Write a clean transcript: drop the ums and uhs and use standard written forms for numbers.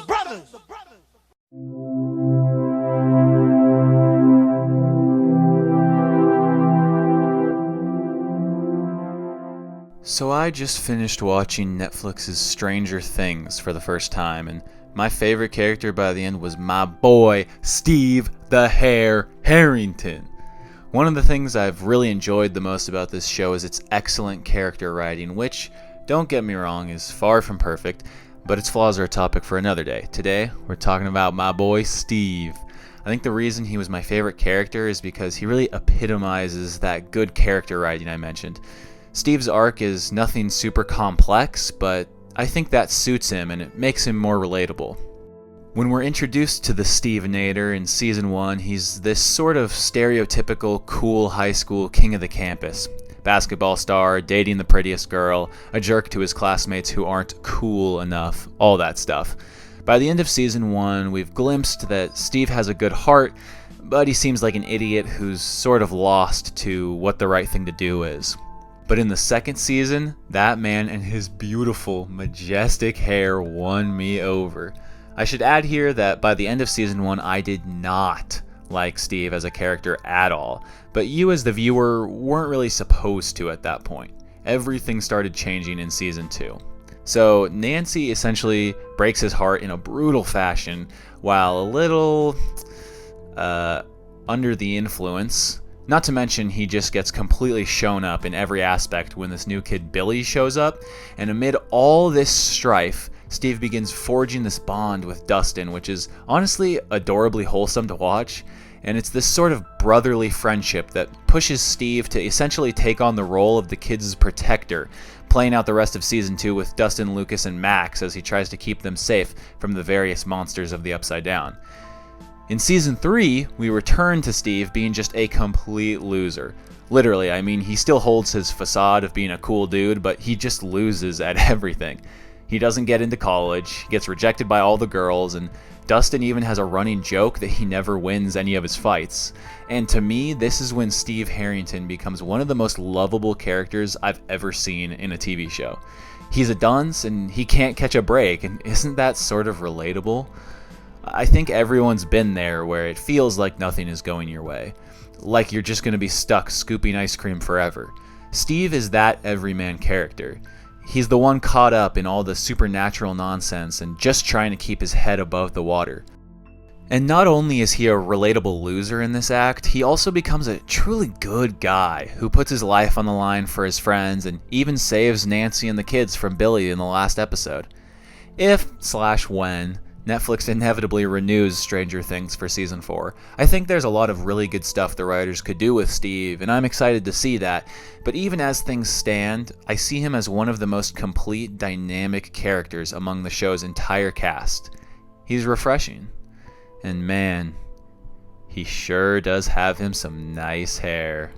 brothers. So I just finished watching Netflix's Stranger Things for the first time, and my favorite character by the end was my boy, Steve the Hair Harrington. One of the things I've really enjoyed the most about this show is its excellent character writing, which, don't get me wrong, is far from perfect, but its flaws are a topic for another day. Today, we're talking about my boy, Steve. I think the reason he was my favorite character is because he really epitomizes that good character writing I mentioned. Steve's arc is nothing super complex, but I think that suits him and it makes him more relatable. When we're introduced to the Stevenator in Season 1, he's this sort of stereotypical cool high school king of the campus. Basketball star, dating the prettiest girl, a jerk to his classmates who aren't cool enough, all that stuff. By the end of Season 1, we've glimpsed that Steve has a good heart, but he seems like an idiot who's sort of lost to what the right thing to do is. But in the second season, that man and his beautiful, majestic hair won me over. I should add here that by the end of Season 1, I did not like Steve as a character at all, but you as the viewer weren't really supposed to at that point. Everything started changing in Season 2. So Nancy essentially breaks his heart in a brutal fashion, while a little under the influence. Not to mention, he just gets completely shown up in every aspect when this new kid Billy shows up, and amid all this strife, Steve begins forging this bond with Dustin, which is honestly adorably wholesome to watch, and it's this sort of brotherly friendship that pushes Steve to essentially take on the role of the kids' protector, playing out the rest of Season 2 with Dustin, Lucas, and Max as he tries to keep them safe from the various monsters of the Upside Down. In Season 3, we return to Steve being just a complete loser. Literally, I mean, he still holds his facade of being a cool dude, but he just loses at everything. He doesn't get into college, gets rejected by all the girls, and Dustin even has a running joke that he never wins any of his fights. And to me, this is when Steve Harrington becomes one of the most lovable characters I've ever seen in a TV show. He's a dunce, and he can't catch a break, and isn't that sort of relatable? I think everyone's been there where it feels like nothing is going your way. Like you're just going to be stuck scooping ice cream forever. Steve is that everyman character. He's the one caught up in all the supernatural nonsense and just trying to keep his head above the water. And not only is he a relatable loser in this act, he also becomes a truly good guy who puts his life on the line for his friends and even saves Nancy and the kids from Billy in the last episode. If/when Netflix inevitably renews Stranger Things for Season 4. I think there's a lot of really good stuff the writers could do with Steve, and I'm excited to see that. But even as things stand, I see him as one of the most complete, dynamic characters among the show's entire cast. He's refreshing. And man, he sure does have him some nice hair.